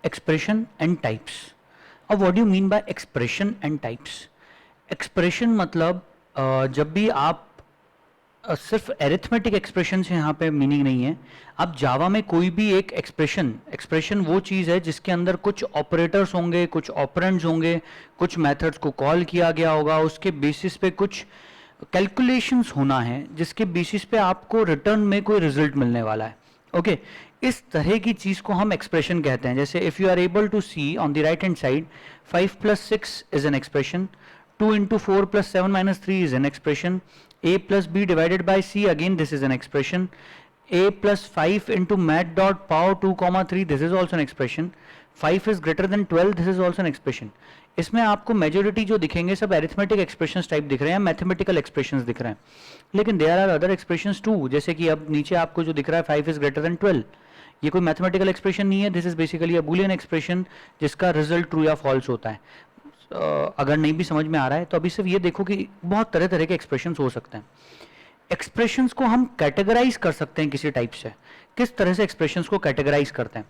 expression and types. अब what do you mean by expression and types? Expression मतलब जब भी आप सिर्फ एरिथमेटिक एक्सप्रेशन से यहाँ पे मीनिंग नहीं है. आप जावा में कोई भी एक एक्सप्रेशन वो चीज़ है जिसके अंदर कुछ ऑपरेटर्स होंगे, कुछ ऑपरेंड्स होंगे, कुछ मेथड्स को कॉल किया गया होगा, उसके बेसिस पे कुछ कैलकुलेशंस होना है जिसके बेसिस पे आपको रिटर्न में कोई रिजल्ट मिलने वाला है. ओके इस तरह की चीज़ को हम एक्सप्रेशन कहते हैं. जैसे if you are able to see on the right hand side 5 + 6 is an expression, 2 × 4 + 7 - 3 is an expression, a + b divided by c, again this is an expression, a + 5 × mat dot pow 2, 3, this is also an expression, 5 is greater than 12, this is also an expression. इसमें आपको majority जो दिखेंगे सब arithmetic expressions type दिख रहे हैं, mathematical expressions दिख रहे हैं, लेकिन there are other expressions too. जैसे कि अब नीचे आपको जो दिख रहा है 5 is greater than 12, ये कोई मैथमेटिकल एक्सप्रेशन नहीं है, this is basically a Boolean expression जिसका रिजल्ट ट्रू या फॉल्स होता है. अगर नहीं भी समझ में आ रहा है तो अभी सिर्फ ये देखो कि बहुत तरह तरह के एक्सप्रेशंस हो सकते हैं. एक्सप्रेशंस को हम कैटेगराइज कर सकते हैं किसी टाइप से. किस तरह से एक्सप्रेशंस को कैटेगराइज करते हैं?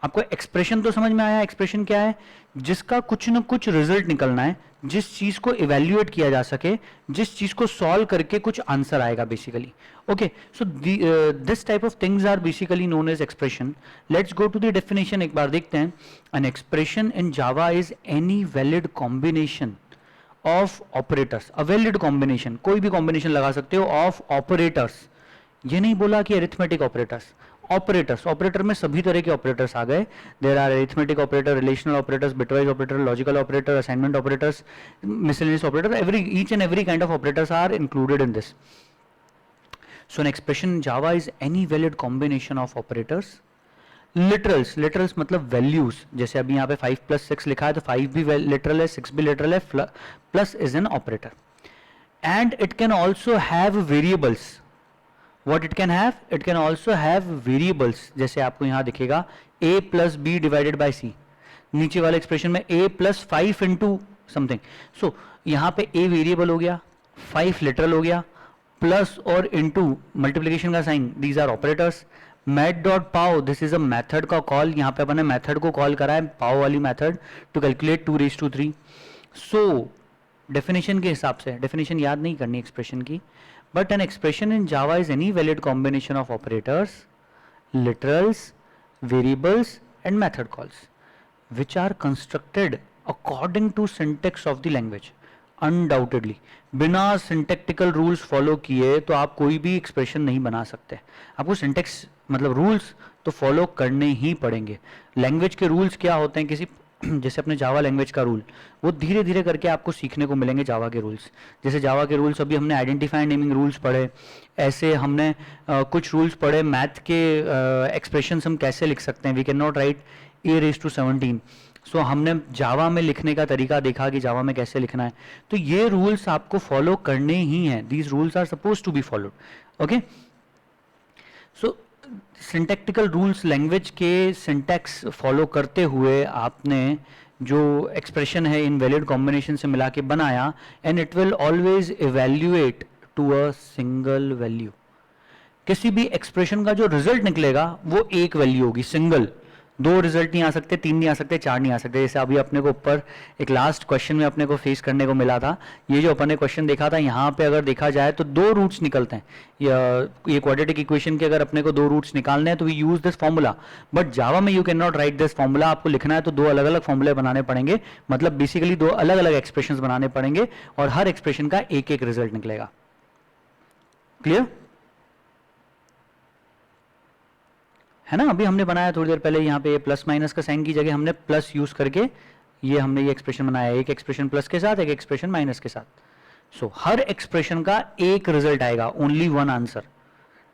आपको एक्सप्रेशन तो समझ में आया. एक्सप्रेशन क्या है? जिसका कुछ न कुछ रिजल्ट निकलना है, जिस चीज को इवेल्युएट किया जा सके, जिस चीज को सॉल्व करके कुछ आंसर आएगा basically. Okay so this type of things are basically known as expression. Let's go to the definition एक बार देखते हैं. An expression in Java is any valid combination of operators. A valid combination, कोई भी combination लगा सकते हो, of operators. ये नहीं बोला कि अरिथमेटिक ऑपरेटर्स. ऑपरेटर्स, ऑपरेटर में सभी तरह के ऑपरेटर्स आ गए. There are arithmetic operator, relational operators, bitwise operator, logical operator, assignment operators, miscellaneous operator, each and every kind of operators are included in this. So an expression in Java is any valid combination of operators. Literals, literals मतलब values. जैसे अभी यहाँ पे 5 + 6 लिखा है तो 5 भी literal है, 6 भी लिटरल है, plus is an operator. And it can also have variables. What it can have? It can also have variables. जैसे आपको यहाँ दिखेगा a + b divided by c. नीचे वाले एक्सप्रेशन में a + 5 into something. So यहाँ पे a वेरिएबल हो गया, 5 लिटरल हो गया, प्लस और इनटू मल्टीप्लिकेशन का sign, these are operators. mat.pow, this is a method का कॉल. यहाँ पे अपने मेथड को कॉल करा है, पाव वाली method, to calculate 2⁻3. So definition के हिसाब से, डेफिनेशन याद नहीं करनी एक्सप्रेशन की, but an expression in Java is any valid combination of operators, literals, variables and method calls which are constructed according to syntax of the language. Undoubtedly बिना syntactical rules follow किए तो आप कोई भी expression नहीं बना सकते. आपको syntax मतलब rules तो follow करने ही पड़ेंगे. Language के rules क्या होते हैं? किसी जैसे अपने जावा लैंग्वेज का रूल, वो धीरे धीरे करके आपको सीखने को मिलेंगे जावा के रूल्स. जैसे जावा के रूल्स अभी हमने आइडेंटिफाई नेमिंग रूल्स पढ़े, ऐसे हमने कुछ रूल्स पढ़े. मैथ के एक्सप्रेशंस हम कैसे लिख सकते हैं, we can not write a⁻17. So हमने जावा में लिखने का तरीका देखा कि जावा में कैसे लिखना है. तो ये रूल्स आपको फॉलो करने ही हैं. These rules are suppose to be followed. Okay so syntactical rules, language के सिंटैक्स फॉलो करते हुए आपने जो एक्सप्रेशन है इन वैलिड कॉम्बिनेशन से मिला के बनाया, and it will always evaluate to a single value. किसी भी एक्सप्रेशन का जो रिजल्ट निकलेगा वो एक वैल्यू होगी, सिंगल. 2 रिजल्ट नहीं आ सकते, 3 नहीं आ सकते, 4 नहीं आ सकते. जैसे अभी अपने को ऊपर एक लास्ट क्वेश्चन में अपने को फेस करने को मिला था. ये जो अपन ने क्वेश्चन देखा था, यहाँ पे अगर देखा जाए तो 2 रूट्स निकलते हैं. ये क्वाड्रेटिक इक्वेशन के अगर अपने को 2 रूट्स निकालने हैं तो we use this formula. But Java में you can not write this formula. आपको लिखना है तो 2 अलग अलग फॉर्मूले बनाने पड़ेंगे. मतलब बेसिकली 2 अलग अलग एक्सप्रेशन बनाने पड़ेंगे और हर एक्सप्रेशन का एक एक रिजल्ट निकलेगा. क्लियर है ना? अभी हमने बनाया थोड़ी देर पहले, यहाँ पे प्लस माइनस का साइन की जगह हमने प्लस यूज करके हमने ये एक्सप्रेशन बनाया. एक एक्सप्रेशन प्लस के साथ, एक एक्सप्रेशन माइनस के साथ. सो हर एक्सप्रेशन का एक रिजल्ट आएगा, ओनली 1 आंसर.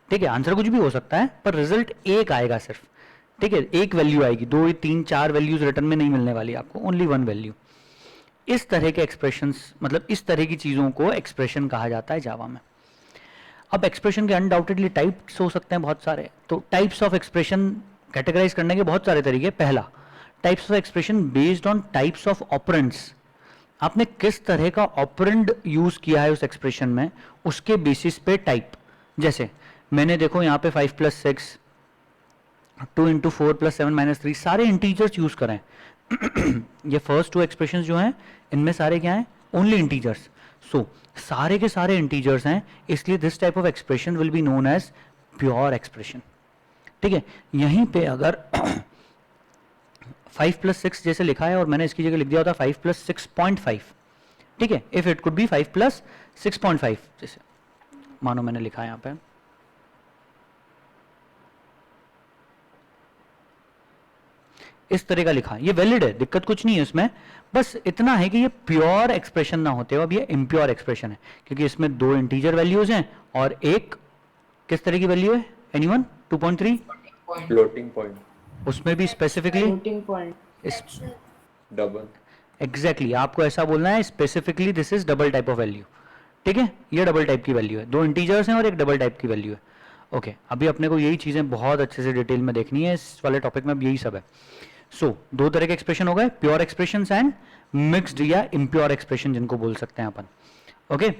ठीक है, आंसर कुछ भी हो सकता है पर रिजल्ट एक आएगा सिर्फ. ठीक है, एक वैल्यू आएगी, 2, 3, 4 वैल्यूज रिटर्न में नहीं मिलने वाली आपको, ओनली 1 वैल्यू. इस तरह के एक्सप्रेशंस, मतलब इस तरह की चीजों को एक्सप्रेशन कहा जाता है जावा में. अब एक्सप्रेशन के अनडाउटेडली टाइप्स हो सकते हैं बहुत सारे. तो टाइप्स ऑफ एक्सप्रेशन कैटेगराइज करने के बहुत सारे तरीके. पहला, types of expression based on types of operands. आपने किस तरह का ऑपरेंड यूज किया है उस एक्सप्रेशन में, उसके बेसिस पे टाइप. जैसे मैंने देखो यहाँ पे 5 + 6 2 इंटू 4+7 - 3 सारे इंटीजर्स यूज करें। ये फर्स्ट टू एक्सप्रेशन जो हैं इनमें सारे क्या हैं, ओनली इंटीजर्स। सो सारे के सारे इंटीजर्स हैं, इसलिए this type of expression will be known as pure expression. ठीक है, यहीं पे अगर 5+6 जैसे लिखा है और मैंने इसकी जगह लिख दिया होता 5+6.5, ठीक है, इफ इट कुड बी 5+6.5 जैसे मानो मैंने लिखा है यहाँ पे, इस तरह का लिखा, ये वैलिड है, दिक्कत कुछ नहीं है इसमें, बस इतना है कि ये प्योर एक्सप्रेशन ना होते हो, अब ये इम्प्योर एक्सप्रेशन है क्योंकि इसमें दो इंटीजर वैल्यूज हैं और एक किस तरह की वैल्यू है, एनीवन? 2.3 फ्लोटिंग पॉइंट, उसमें भी specifically floating point double. Exactly आपको ऐसा बोलना है, specifically this is double type of value. ठीक है, ये डबल टाइप की वैल्यू है, दो इंटीजर्स हैं और एक डबल टाइप की वैल्यू है। ओके, अभी अपने को यही चीजें बहुत अच्छे से डिटेल में देखनी है, इस वाले टॉपिक में अब यही सब है। सो दो तरह के एक्सप्रेशन हो गए, प्योर एक्सप्रेशन एंड मिक्स्ड या इम्प्योर एक्सप्रेशन जिनको बोल सकते हैं अपन। ओके,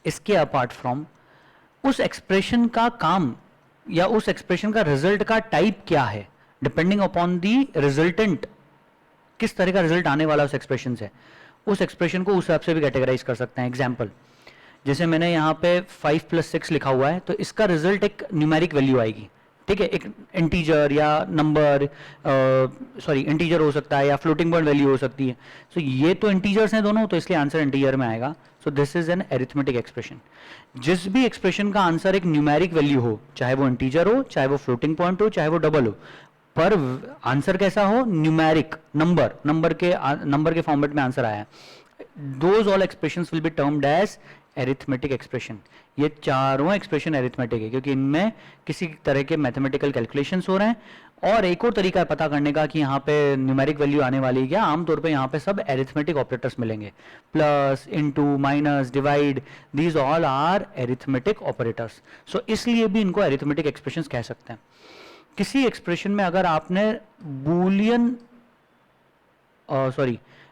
इसके अपार्ट फ्रॉम उस एक्सप्रेशन का काम या उस एक्सप्रेशन का रिजल्ट का टाइप क्या है, डिपेंडिंग अपॉन दी रिजल्टेंट, किस तरह का रिजल्ट आने वाला उस एक्सप्रेशन से, उस एक्सप्रेशन को उस हिसाब से भी कैटेगराइज कर सकते हैं। एग्जाम्पल, जैसे मैंने यहाँ पे 5+6 लिखा हुआ है तो इसका रिजल्ट एक न्यूमेरिक वैल्यू आएगी। ठीक है, एक इंटीजर या नंबर, सॉरी इंटीजर हो सकता है या फ्लोटिंग पॉइंट वैल्यू हो सकती है। सो ये तो इंटीजर्स हैं दोनों, तो इसलिए आंसर इंटीजर में आएगा। So this is an arithmetic expression. जिस भी एक्सप्रेशन का आंसर एक न्यूमेरिक वैल्यू हो, चाहे वो इंटीजर हो, चाहे वो फ्लोटिंग पॉइंट हो, चाहे वो डबल हो, पर आंसर कैसा हो, न्यूमेरिक, नंबर के फॉर्मेट में आंसर आया है, those all expressions will be termed as arithmetic expression. ये चारों एक्सप्रेशन एरिथमेटिक है क्योंकि इनमें किसी तरह के मैथमेटिकल कैलकुलेशंस हो रहे हैं। और एक और तरीका है पता करने का कि यहाँ पे न्यूमेरिक वैल्यू आने वाली है क्या, आमतौर पे यहाँ पे सब एरिथमेटिक ऑपरेटर्स मिलेंगे, plus, into, minus, divide, these all are arithmetic operators. So इसलिए भी इनको एरिथमेटिक एक्सप्रेशंस कह सकते हैं। किसी एक्सप्रेशन में अगर आपने बूलियन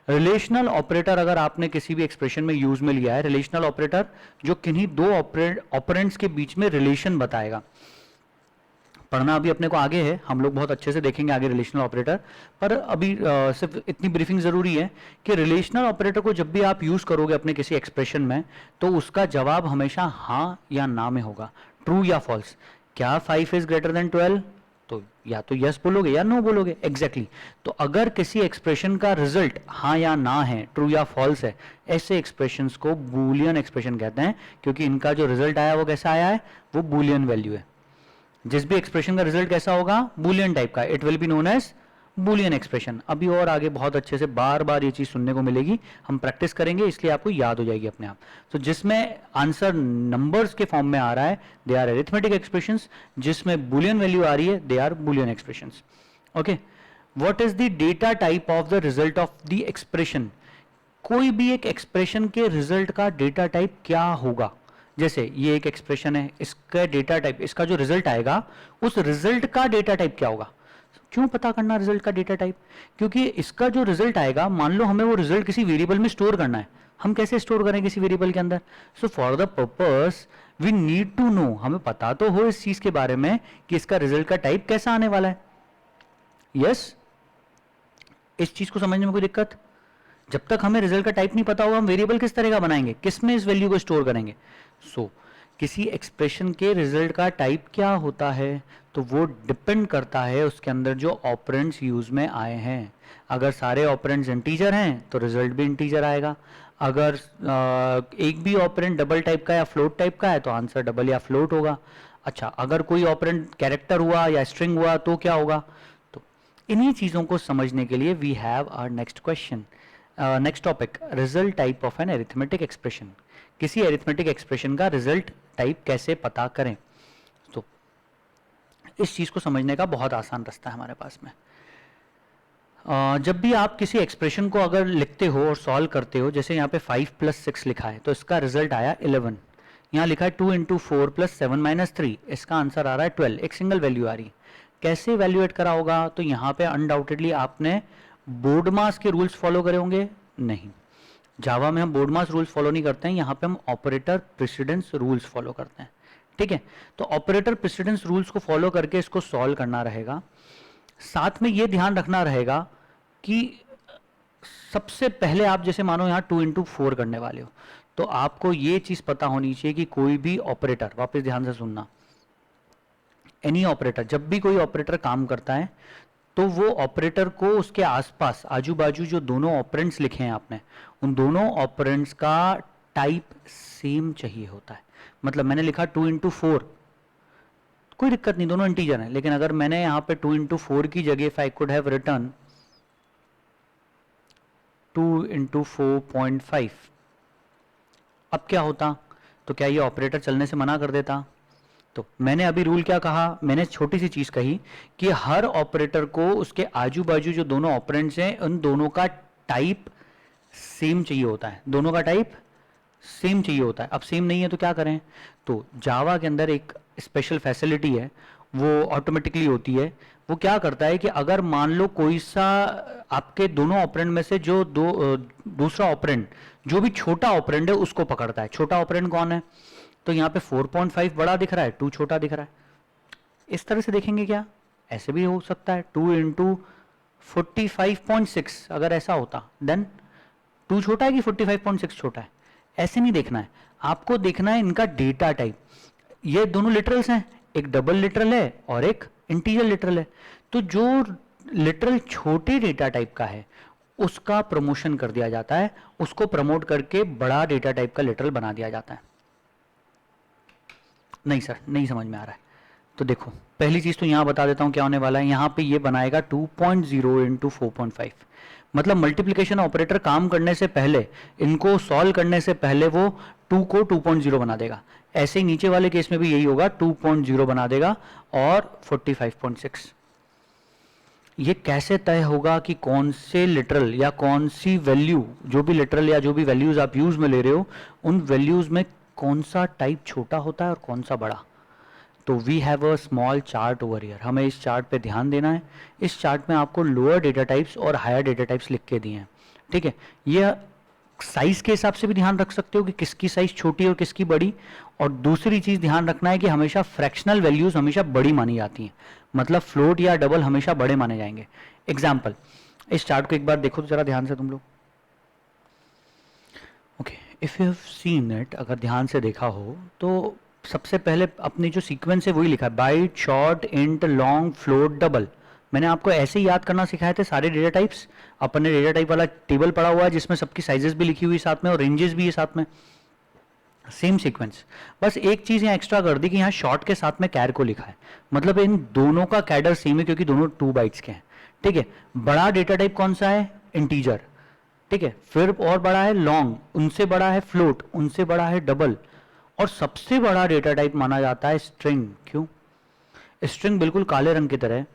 रिलेशनल ऑपरेटर अगर आपने किसी भी एक्सप्रेशन में यूज में लिया है, रिलेशनल ऑपरेटर जो किन्हीं दो ऑपरेंड्स के बीच में रिलेशन बताएगा, पढ़ना अभी अपने को आगे है, हम लोग बहुत अच्छे से देखेंगे आगे रिलेशनल ऑपरेटर, पर अभी सिर्फ इतनी ब्रीफिंग जरूरी है कि रिलेशनल ऑपरेटर को जब भी आप यूज करोगे अपने किसी एक्सप्रेशन में तो उसका जवाब हमेशा हाँ या ना में होगा, ट्रू या फॉल्स। क्या 5 इज ग्रेटर देन 12, तो या तो यस बोलोगे या नो बोलोगे, एग्जैक्टली। तो अगर किसी एक्सप्रेशन का रिजल्ट हाँ या ना है, ट्रू या फॉल्स है, ऐसे एक्सप्रेशंस को बूलियन एक्सप्रेशन कहते हैं क्योंकि इनका जो रिजल्ट आया वो कैसा आया है, वो बूलियन वैल्यू है। जिस भी एक्सप्रेशन का रिजल्ट कैसा होगा, बूलियन टाइप का, it will be known as Boolean expression. अभी और आगे बहुत अच्छे से बार बार ये चीज सुनने को मिलेगी, हम प्रैक्टिस करेंगे इसलिए आपको याद हो जाएगी अपने आप। तो जिसमें आंसर नंबर्स के फॉर्म में आ रहा है, दे आर एरिथमेटिक एक्सप्रेशंस, जिसमें बूलियन वैल्यू आ रही है, they are Boolean expressions. Okay, what is the data type of the result of the expression? कोई भी एक एक्सप्रेशन के रिजल्ट का डेटा टाइप क्या होगा? जैसे ये एक एक्सप्रेशन है, इसका डेटा टाइप, इसका जो रिजल्ट आएगा उस रिजल्ट का डेटा टाइप क्या होगा? क्यों पता करना रिजल्ट का डेटा टाइप? क्योंकि इसका जो रिजल्ट आएगा, मान लो हमें वो रिजल्ट किसी वेरिएबल में स्टोर करना है, हम कैसे स्टोर करें किसी वेरिएबल के अंदर? So for the purpose we need to know, हमें पता तो हो इस चीज के बारे में कि इसका रिजल्ट का टाइप कैसा आने वाला है। यस, इस चीज को समझने में कोई दिक्कत? जब तक हमें रिजल्ट का टाइप नहीं पता होगा, हम वेरिएबल किस तरह का बनाएंगे, किस में इस वैल्यू को स्टोर करेंगे? सो किसी एक्सप्रेशन के रिजल्ट का टाइप क्या होता है, तो वो डिपेंड करता है उसके अंदर जो ऑपरेंड्स यूज में आए हैं। अगर सारे ऑपरेंड्स इंटीजर हैं तो रिजल्ट भी इंटीजर आएगा, अगर एक भी ऑपरेंड डबल टाइप का या फ्लोट टाइप का है तो आंसर डबल या फ्लोट होगा। अच्छा, अगर कोई ऑपरेंड कैरेक्टर हुआ या स्ट्रिंग हुआ तो क्या होगा? तो इन्हीं चीजों को समझने के लिए we have our next question, next topic, result type of an arithmetic expression. किसी अरिथमेटिक एक्सप्रेशन का रिजल्ट टाइप कैसे पता करें? तो इस चीज को समझने का बहुत आसान रास्ता है हमारे पास में। जब भी आप किसी एक्सप्रेशन को अगर लिखते हो और सॉल्व करते हो, जैसे यहाँ पे 5+6 लिखा है तो इसका रिजल्ट आया 11, यहाँ लिखा है 2 इंटू 4+7 - 3, इसका आंसर आ रहा है 12, एक सिंगल वैल्यू आ रही है। कैसे इवैल्यूएट करा होगा? तो यहाँ पे अनडाउटेडली आपने बोर्डमास के रूल्स फॉलो करे होंगे? नहीं, जावा में हम बोर्डमास रूल्स फॉलो नहीं करते हैं, यहाँ पे हम ऑपरेटर प्रेसिडेंस रूल्स फॉलो करते हैं। ठीक है, तो ऑपरेटर प्रेसिडेंस रूल्स को फॉलो करके इसको सॉल्व करना रहेगा। साथ में ये ध्यान रखना रहेगा कि सबसे पहले आप जैसे मानो यहाँ 2 इंटू 4 करने वाले हो, तो आपको ये चीज पता होनी चाहिए कि कोई भी ऑपरेटर, वापस ध्यान से सुनना, एनी ऑपरेटर, जब भी कोई ऑपरेटर काम करता है तो वो ऑपरेटर को उसके आसपास आजू बाजू जो दोनों ऑपरेंड्स लिखे हैं आपने, उन दोनों ऑपरेंड्स का टाइप सेम चाहिए होता है। मतलब मैंने लिखा 2 इंटू 4, कोई दिक्कत नहीं, दोनों इंटीजर हैं, लेकिन अगर मैंने यहाँ पे 2 इंटू 4 की जगह if I could have return 2 into 4.5, अब क्या होता? तो क्या ये ऑपरेटर चलने से मना कर देता? तो मैंने अभी रूल क्या कहा, मैंने छोटी सी चीज कही कि हर ऑपरेटर को उसके आजू बाजू जो दोनों ऑपरेंड्स हैं उन दोनों का टाइप सेम चाहिए होता है, दोनों का टाइप सेम चाहिए होता है। अब सेम नहीं है तो क्या करें? तो जावा के अंदर एक स्पेशल फैसिलिटी है, वो ऑटोमेटिकली होती है। वो क्या करता है कि अगर मान लो कोई सा आपके दोनों ऑपरेंड में से जो दूसरा ऑपरेंड जो भी छोटा ऑपरेंड है उसको पकड़ता है। छोटा ऑपरेंड कौन है? तो यहाँ पे 4.5 बड़ा दिख रहा है, 2 छोटा दिख रहा है। इस तरह से देखेंगे क्या? ऐसे भी हो सकता है, 2 इंटू 45.6 अगर ऐसा होता, देन 2 छोटा है कि 45.6 छोटा है? ऐसे नहीं देखना है, आपको देखना है इनका डेटा टाइप। ये दोनों लिटरल्स हैं, एक डबल लिटरल है और एक इंटीजर लिटरल है। तो जो लिटरल छोटे डेटा टाइप का है उसका प्रमोशन कर दिया जाता है, उसको प्रमोट करके बड़ा डेटा टाइप का लिटरल बना दिया जाता है। नहीं सर, नहीं समझ में आ रहा है। तो देखो, पहली चीज तो यहां बता देता हूं क्या होने वाला है। यहां पे ये बनाएगा 2.0 इंटू 4.5, मतलब मल्टीप्लिकेशन ऑपरेटर काम करने से पहले, इनको सॉल्व करने से पहले वो 2 को 2.0 बना देगा। ऐसे ही नीचे वाले केस में भी यही होगा, 2.0 बना देगा और 45.6। ये कैसे तय होगा कि कौन से लिटरल या कौन सी वैल्यू, जो भी लिटरल या जो भी वैल्यूज आप यूज में ले रहे हो, उन वैल्यूज में कौन सा टाइप छोटा होता है और कौन सा बड़ा? तो we have a small chart over here, हमें इस चार्ट पे ध्यान देना है। इस चार्ट में आपको लोअर डेटा टाइप्स और हायर डेटा टाइप्स लिख के दिए हैं, ठीक है। ये साइज के हिसाब से भी ध्यान रख सकते हो कि किसकी साइज छोटी और किसकी बड़ी। और दूसरी चीज ध्यान रखना है कि हमेशा फ्रैक्शनल वैल्यूज हमेशा बड़ी मानी जाती हैं, मतलब फ्लोट या डबल हमेशा बड़े माने जाएंगे। एग्जाम्पल, इस चार्ट को एक बार देखो तो जरा ध्यान से तुम लोग। Okay, if you have seen it, अगर ध्यान से देखा हो तो सबसे पहले अपनी जो सीक्वेंस है वही लिखा है, byte, short, int, long, float, double. मैंने आपको ऐसे ही याद करना सिखाए थे सारे डेटा टाइप्स। अपन ने डेटा टाइप वाला टेबल पढ़ा हुआ है जिसमें सबकी साइजेस भी लिखी हुई साथ में और रेंजेस भी है साथ में, सेम सीक्वेंस। बस एक चीज यहाँ एक्स्ट्रा कर दी कि यहाँ शॉर्ट के साथ में कैर को लिखा है, मतलब इन दोनों का कैडर सेम है क्योंकि दोनों 2 बाइट्स के हैं, ठीक है। बड़ा डेटा टाइप कौन सा है? इंटीजर, ठीक है। फिर और बड़ा है लॉन्ग, उनसे बड़ा है फ्लोट, उनसे बड़ा है डबल, और सबसे बड़ा डेटा टाइप माना जाता है स्ट्रिंग। क्यों? स्ट्रिंग बिल्कुल काले रंग की तरह है,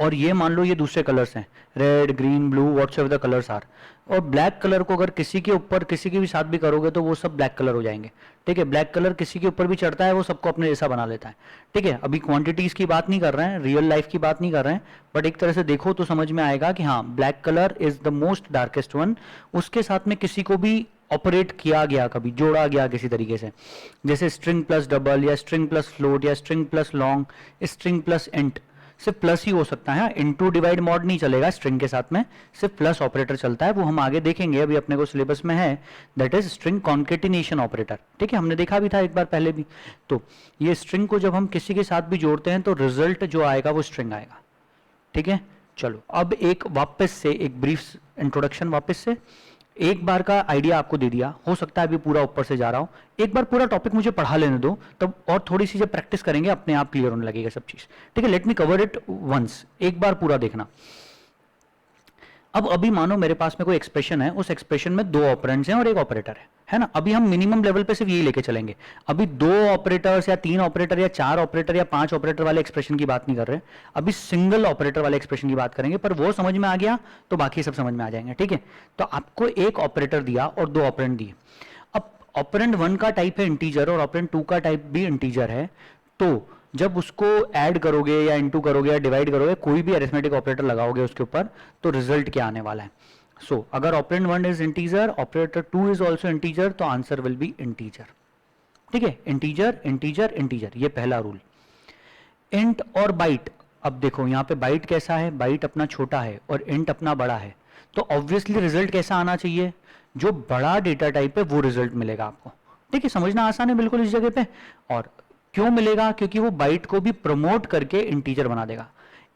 और ये मान लो ये दूसरे कलर्स हैं, red, green, blue, whatsoever the colours are. और ब्लैक कलर को अगर किसी के ऊपर किसी के भी साथ भी करोगे तो वो सब ब्लैक कलर हो जाएंगे, ठीक है। ब्लैक कलर किसी के ऊपर भी चढ़ता है वो सबको अपने जैसा बना लेता है, ठीक है। अभी क्वांटिटीज की बात नहीं कर रहे हैं, रियल लाइफ की बात नहीं कर रहे हैं, बट एक तरह से देखो तो समझ में आएगा कि हाँ, black colour is the most darkest one. उसके साथ में किसी को भी ऑपरेट किया गया, कभी जोड़ा गया किसी तरीके से, जैसे स्ट्रिंग प्लस डबल या स्ट्रिंग प्लस फ्लोट या string plus long, string plus int. सिर्फ प्लस ही हो सकता है, इनटू डिवाइड मॉड नहीं चलेगा स्ट्रिंग के साथ में, सिर्फ प्लस ऑपरेटर चलता है। वो हम आगे देखेंगे, अभी अपने को सिलेबस में है, that is string concatenation operator, ठीक है। हमने देखा भी था एक बार पहले भी। तो ये स्ट्रिंग को जब हम किसी के साथ भी जोड़ते हैं तो रिजल्ट जो आएगा वो स्ट्रिंग आएगा, ठीक है। चलो अब एक वापस से एक ब्रीफ इंट्रोडक्शन, वापस से एक बार का आइडिया आपको दे दिया, हो सकता है अभी पूरा ऊपर से जा रहा हूं, एक बार पूरा टॉपिक मुझे पढ़ा लेने दो, तब और थोड़ी सी जब प्रैक्टिस करेंगे अपने आप क्लियर होने लगेगा सब चीज, ठीक है। Let me cover it once, एक बार पूरा देखना। अब अभी मानो मेरे पास में कोई एक्सप्रेशन है, उस एक्सप्रेशन में 2 ऑपरेंड्स हैं और एक ऑपरेटर है ना। अभी हम मिनिमम लेवल पे सिर्फ यही लेके चलेंगे, अभी 2 ऑपरेटर्स या 3 ऑपरेटर या 4 ऑपरेटर या 5 ऑपरेटर वाले एक्सप्रेशन की बात नहीं कर रहे, अभी सिंगल ऑपरेटर वाले एक्सप्रेशन की बात करेंगे। पर वो समझ में आ गया तो बाकी सब समझ में आ जाएंगे, ठीक है। तो आपको एक ऑपरेटर दिया और 2 ऑपरेंड दिए। अब ऑपरेंड 1 का टाइप है इंटीजर और ऑपरेंड 2 का टाइप भी इंटीजर है, तो जब उसको ऐड करोगे या इनटू करोगे या डिवाइड करोगे, कोई भी अरिथमेटिक ऑपरेटर लगाओगे उसके ऊपर, तो रिजल्ट क्या आने वाला है? सो अगर operand 1 is integer, operator 2 is also integer, तो आंसर विल बी इंटीजर। ठीक है, इंटीजर इंटीजर इंटीजर, ये पहला रूल। इंट और बाइट, अब देखो यहाँ पे बाइट कैसा है, बाइट अपना छोटा है और इंट अपना बड़ा है, तो ऑब्वियसली रिजल्ट कैसा आना चाहिए, जो बड़ा डेटा टाइप है वो रिजल्ट मिलेगा आपको। ठीक है, समझना आसान है बिल्कुल इस जगह पे। और क्यों मिलेगा, क्योंकि वो बाइट को भी प्रमोट करके इंटीजर बना देगा,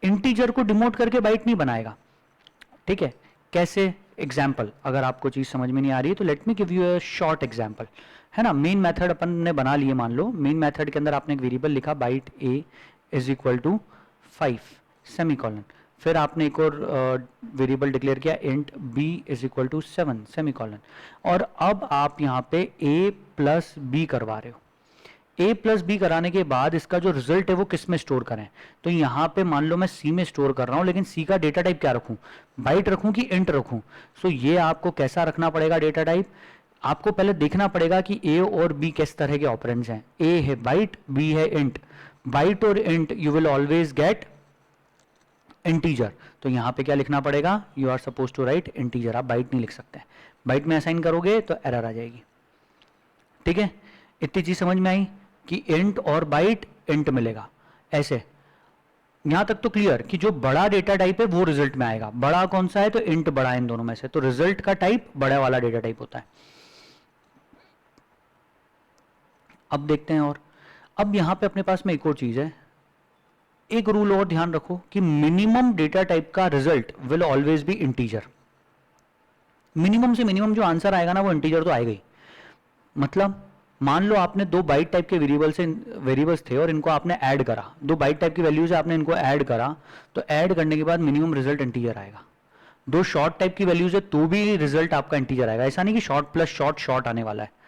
इंटीजर को डिमोट करके बाइट नहीं बनाएगा। ठीक है, कैसे, एग्जाम्पल, अगर आपको चीज समझ में नहीं आ रही है तो let me give you a short example, है ना। मेन मेथड अपन ने बना लिए, मान लो मेन मेथड के अंदर आपने एक वेरिएबल लिखा byte a is equal to 5 semicolon, फिर आपने एक और वेरिएबल डिक्लेयर किया int b is equal to 7 semicolon, और अब आप यहाँ पे a प्लस बी करवा रहे हो। a प्लस बी कराने के बाद इसका जो रिजल्ट है वो किस में स्टोर करें, तो यहाँ पे मान लो मैं c में स्टोर कर रहा हूँ, लेकिन c का डेटा टाइप क्या रखूँ, बाइट रखूँ कि इंट रखूँ। सो ये आपको कैसा रखना पड़ेगा डेटा टाइप, आपको पहले देखना पड़ेगा कि a और b किस तरह के ऑपरेंड्स हैं। a है बाइट, b है इंट, बाइट और int you will always get integer, तो यहाँ पे क्या लिखना पड़ेगा, you are suppose to write integer, आप बाइट नहीं लिख सकते, बाइट में असाइन करोगे तो एरर आ जाएगी। ठीक है, इतनी चीज समझ में आई कि इंट और बाइट इंट मिलेगा ऐसे, यहां तक तो क्लियर कि जो बड़ा डेटा टाइप है वो रिजल्ट में आएगा, बड़ा कौन सा है तो इंट बड़ा, इन दोनों में से, तो रिजल्ट का टाइप बड़ा वाला डेटा टाइप होता है। अब देखते हैं, और अब यहां पे अपने पास में एक और चीज है, एक रूल और ध्यान रखो कि मिनिमम डेटा टाइप का result will always be integer. Minimum से मिनिमम जो आंसर आएगा ना वो इंटीजर तो आएगा ही। मतलब मान लो आपने दो बाइट टाइप के वेरिएबल्स थे और इनको आपने ऐड करा, दो बाइट टाइप की वैल्यूज आपने इनको ऐड करा, तो ऐड करने के बाद मिनिमम रिजल्ट इंटीजर आएगा। दो शॉर्ट टाइप की वैल्यूज है तो भी रिजल्ट आपका इंटीजर आएगा, ऐसा नहीं कि शॉर्ट प्लस शॉर्ट शॉर्ट आने वाला है।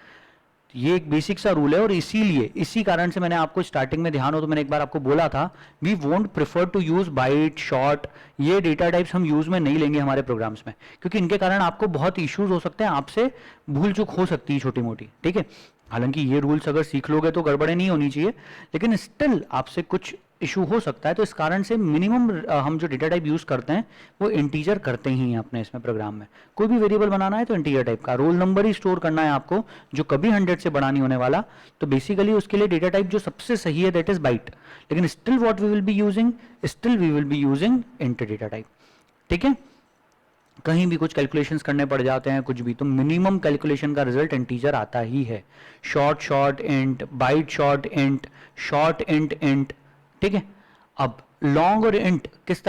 ये एक बेसिक सा रूल है, और इसीलिए इसी कारण से मैंने आपको स्टार्टिंग में ध्यान हो तो मैंने एक बार आपको बोला था we won't prefer to use byte short, ये डेटा टाइप्स हम यूज में नहीं लेंगे हमारे प्रोग्राम्स में, क्योंकि इनके कारण आपको बहुत इश्यूज हो सकते हैं, आपसे भूल चूक हो सकती है छोटी मोटी। ठीक है, हालांकि ये रूल्स अगर सीख लोगे तो गड़बड़े नहीं होनी चाहिए, लेकिन स्टिल आपसे कुछ इशू हो सकता है, तो इस कारण से मिनिमम हम जो डेटा टाइप यूज करते हैं वो इंटीजर करते ही हैं अपने इसमें प्रोग्राम में। कोई भी वेरिएबल बनाना है तो इंटीजर टाइप का, रोल नंबर ही स्टोर करना है आपको जो कभी 100 से बड़ा नहीं होने वाला, तो बेसिकली उसके लिए डेटा टाइप जो सबसे सही है दैट इज बाइट, लेकिन still what we will be using int data type. ठीक है, कहीं भी कुछ कैलकुलेशंस करने पड़ जाते हैं कुछ भी, तो मिनिमम कैलकुलेशन का रिजल्ट इंटीजर आता ही है। Short short int, bite short int, short int int. ठीक है, अब लॉन्ग और इंट किस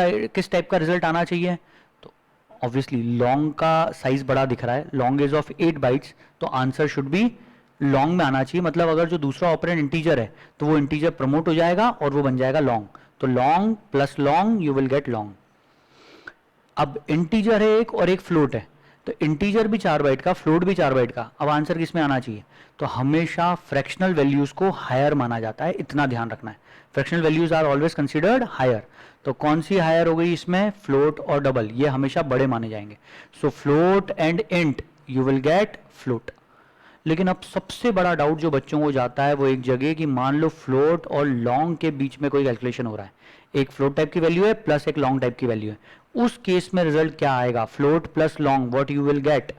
टाइप का रिजल्ट आना चाहिए, तो ऑब्वियसली लॉन्ग का साइज बड़ा दिख रहा है, लॉन्ग इज ऑफ 8 बाइट्स, तो आंसर शुड बी लॉन्ग में आना चाहिए। मतलब अगर जो दूसरा ऑपरेंड इंटीजर है तो वो इंटीजर प्रमोट हो जाएगा और वो बन जाएगा लॉन्ग, तो long plus long you will gate long. अब इंटीजर है एक और एक फ्लोट है, तो इंटीजर भी 4 बाइट का, फ्लोट भी 4 बाइट का, अब आंसर किस में आना चाहिए, तो हमेशा फ्रैक्शनल वैल्यूज को हायर माना जाता है, इतना ध्यान रखना है। Fractional values are always considered higher, तो कौन सी हायर हो गई इसमें, फ्लोट और डबल, ये हमेशा बड़े माने जाएंगे। So float and int you will get float. लेकिन अब सबसे बड़ा डाउट जो बच्चों को जाता है वो एक जगह कि मान लो फ्लोट और लॉन्ग के बीच में कोई कैलकुलेशन हो रहा है, एक फ्लोट टाइप की वैल्यू है प्लस एक लॉन्ग टाइप की वैल्यू है, उस केस में रिजल्ट क्या आएगा, float plus long, what you will gate,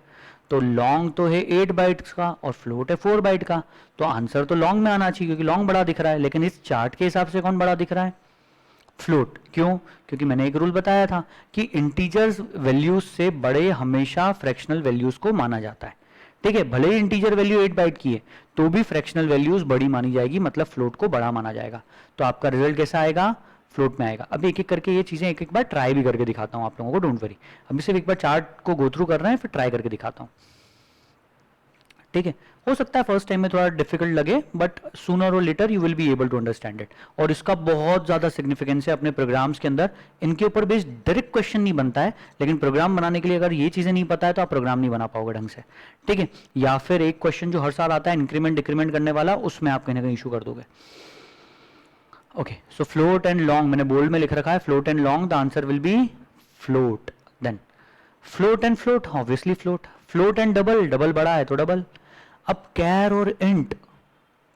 तो लॉन्ग तो है 8 बाइट्स का और फ्लोट है 4 बाइट का, तो आंसर तो लॉन्ग में आना चाहिए क्योंकि लॉन्ग बड़ा दिख रहा है, लेकिन इस चार्ट के हिसाब से कौन बड़ा दिख रहा है, फ्लोट। क्यों, क्योंकि मैंने एक रूल बताया था कि इंटीजर्स वैल्यूज से बड़े हमेशा फ्रैक्शनल वैल्यूज को माना जाता है। ठीक है, भले ही इंटीजर वैल्यू 8 बाइट की है तो भी फ्रैक्शनल वैल्यूज बड़ी मानी जाएगी, मतलब फ्लोट को बड़ा माना जाएगा, तो आपका रिजल्ट कैसा आएगा, फ्लोट में आएगा। अभी एक एक करके ये चीजें एक एक बार ट्राई भी करके दिखाता हूं आप लोगों को, डोंट वरी, अभी सिर्फ एक बार चार्ट को गो थ्रू कर रहे हैं फिर ट्राई करके दिखाता हूं। ठीक है, हो सकता है फर्स्ट टाइम में थोड़ा डिफिकल्ट लगे बट सूनर और later you will be able to understand it, और इसका बहुत ज्यादा सिग्निफिकेंस है अपने प्रोग्राम्स के अंदर। इनके ऊपर बेस्ड डायरेक्ट क्वेश्चन नहीं बनता है, लेकिन प्रोग्राम बनाने के लिए अगर ये चीजें नहीं पता है तो आप प्रोग्राम नहीं बना पाओगे ढंग से। ठीक है, या फिर एक क्वेश्चन जो हर साल आता है इंक्रीमेंट डिक्रीमेंट करने वाला, उसमें आप कहीं ना कहीं इशू कर दोगे। Okay, so float and long मैंने बोल्ड में लिख रखा है, float and long the answer will be float. Then float and float, obviously float. Float and double, double बड़ा है तो डबल। अब कैर और इंट,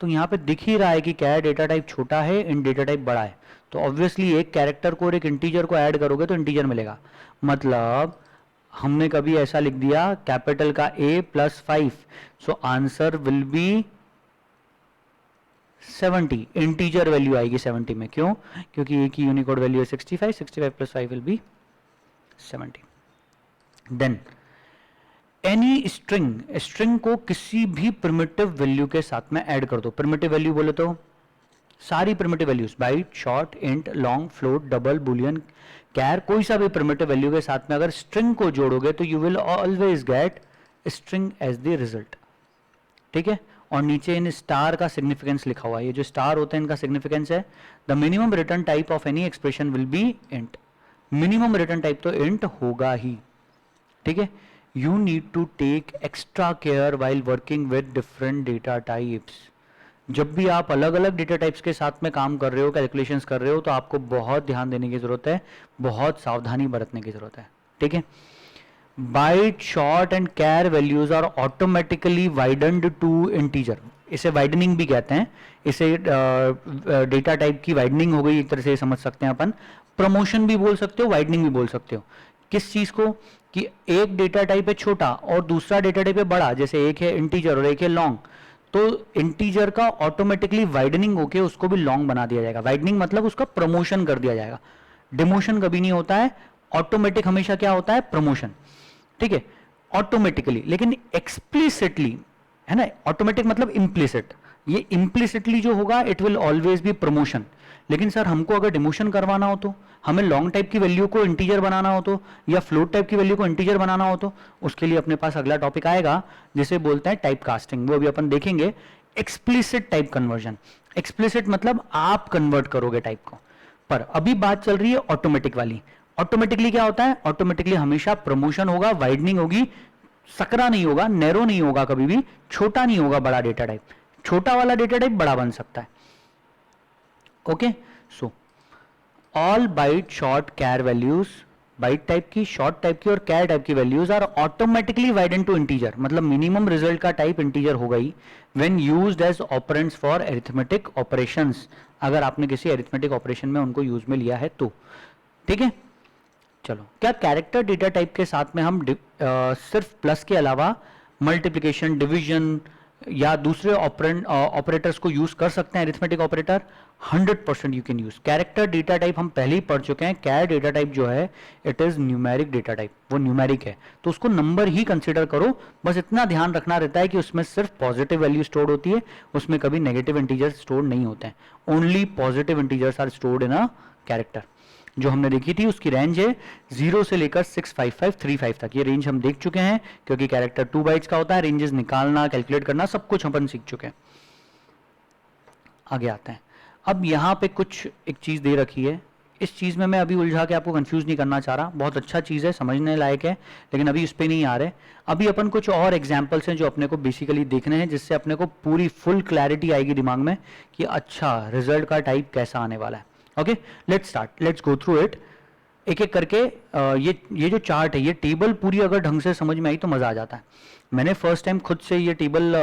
तो यहां पे दिख ही रहा है कि कैर डेटा टाइप छोटा है, इंट डेटा टाइप बड़ा है, तो ऑब्वियसली एक कैरेक्टर को और एक इंटीजर को ऐड करोगे तो इंटीजर मिलेगा। मतलब हमने कभी ऐसा लिख दिया कैपिटल का A plus 5, so answer will be 70, integer value आएगी 70 में, क्यों? क्योंकि ए की यूनिकोड वैल्यू है 65, 65 plus 5 will be 70. Then any string को किसी भी प्रिमिटिव वैल्यू के साथ में ऐड कर दो. प्रिमिटिव वैल्यू बोले तो सारी primitive values, byte, short, int, long, float, double, boolean, char, कोई सा भी प्रिमिटिव वैल्यू के साथ में अगर स्ट्रिंग को जोड़ोगे तो you will always get string as the result. ठीक है. और नीचे इन स्टार का सिग्निफिकेंस लिखा हुआ है. ये जो स्टार होते हैं इनका सिग्निफिकेंस है the minimum return type of any expression will be int. Minimum return type तो इंट होगा ही. ठीक है. You need to take extra care while working with different data types. जब भी आप अलग अलग डेटा टाइप्स के साथ में काम कर रहे हो, कैलकुलेशंस कर रहे हो, तो आपको बहुत ध्यान देने की जरूरत है, बहुत सावधानी बरतने की जरूरत है. ठीक है. Byte, short and char values are automatically widened to integer. इसे वाइडनिंग भी कहते हैं. इसे डेटा टाइप की वाइडनिंग हो गई, एक तरह से समझ सकते हैं अपन. प्रमोशन भी बोल सकते हो, वाइडनिंग भी बोल सकते हो. किस चीज को? कि एक डेटा टाइप है छोटा और दूसरा डेटा टाइप है बड़ा, जैसे एक है इंटीजर और एक है लॉन्ग, तो इंटीजर का ऑटोमेटिकली वाइडनिंग होके उसको भी लॉन्ग बना दिया जाएगा. वाइडनिंग मतलब उसका प्रमोशन कर दिया जाएगा. डिमोशन कभी नहीं होता है. ऑटोमेटिक हमेशा क्या होता है? प्रमोशन. ठीक है. ऑटोमेटिकली. लेकिन एक्सप्लिसिटली है ना, ऑटोमेटिक मतलब इम्प्लिसिट. ये इम्प्लिसिटली जो होगा it will always be promotion. लेकिन सर हमको अगर डिमोशन करवाना हो तो, हमें लॉन्ग टाइप की वैल्यू को इंटीजर बनाना हो तो, या फ्लोट टाइप की वैल्यू को इंटीजर बनाना हो तो, उसके लिए अपने पास अगला टॉपिक आएगा जिसे बोलते हैं टाइप कास्टिंग. वो अभी अपन देखेंगे. Explicit type conversion. एक्सप्लिसिट मतलब आप कन्वर्ट करोगे टाइप को. पर अभी बात चल रही है ऑटोमेटिक वाली. ऑटोमेटिकली क्या होता है? ऑटोमेटिकली हमेशा प्रमोशन होगा, वाइडनिंग होगी, सकरा नहीं होगा, नैरो नहीं होगा, कभी भी छोटा नहीं होगा. बड़ा डेटा टाइप, छोटा वाला डेटा टाइप बड़ा बन सकता है. Okay. So all byte, short, char values, byte type की, शॉर्ट टाइप की और कैर टाइप की values are automatically widened to integer. मतलब मिनिमम रिजल्ट का टाइप इंटीजर हो गई when used as operands for arithmetic operations. अगर आपने किसी अरिथमेटिक ऑपरेशन में उनको यूज में लिया है तो. ठीक है. चलो, क्या कैरेक्टर डेटा टाइप के साथ में हम सिर्फ प्लस के अलावा मल्टीप्लिकेशन, डिवीजन या दूसरे ऑपरेटर्स को यूज कर सकते हैं? Arithmetic operator 100% you can use. Character data type हम पहले ही पढ़ चुके हैं. कैर डेटा टाइप जो है it is numeric data type. वो न्यूमेरिक है तो उसको नंबर ही कंसीडर करो. बस इतना ध्यान रखना रहता है कि उसमें सिर्फ पॉजिटिव वैल्यू स्टोर होती है, उसमें कभी नेगेटिव इंटीजर स्टोर नहीं होते हैं. Only positive integers are stored in a character. जो हमने देखी थी उसकी रेंज है 0 से लेकर 65535 तक. ये रेंज हम देख चुके हैं क्योंकि कैरेक्टर 2 बाइट्स का होता है. रेंजेस निकालना, कैलकुलेट करना सब कुछ अपन सीख चुके हैं. आगे आते हैं. अब यहाँ पे कुछ एक चीज दे रखी है. इस चीज में मैं अभी उलझा के आपको कंफ्यूज नहीं करना चाह रहा. बहुत अच्छा चीज है, समझने लायक है, लेकिन अभी उस पर नहीं आ रहे. अभी अपन कुछ और एग्जाम्पल्स हैं जो अपने को बेसिकली देखने हैं, जिससे अपने को पूरी फुल क्लैरिटी आएगी दिमाग में कि अच्छा रिजल्ट का टाइप कैसा आने वाला है. Okay, let's start, let's go through it एक एक करके. ये जो चार्ट है, ये टेबल पूरी अगर ढंग से समझ में आई तो मजा आ जाता है. मैंने फर्स्ट टाइम खुद से ये टेबल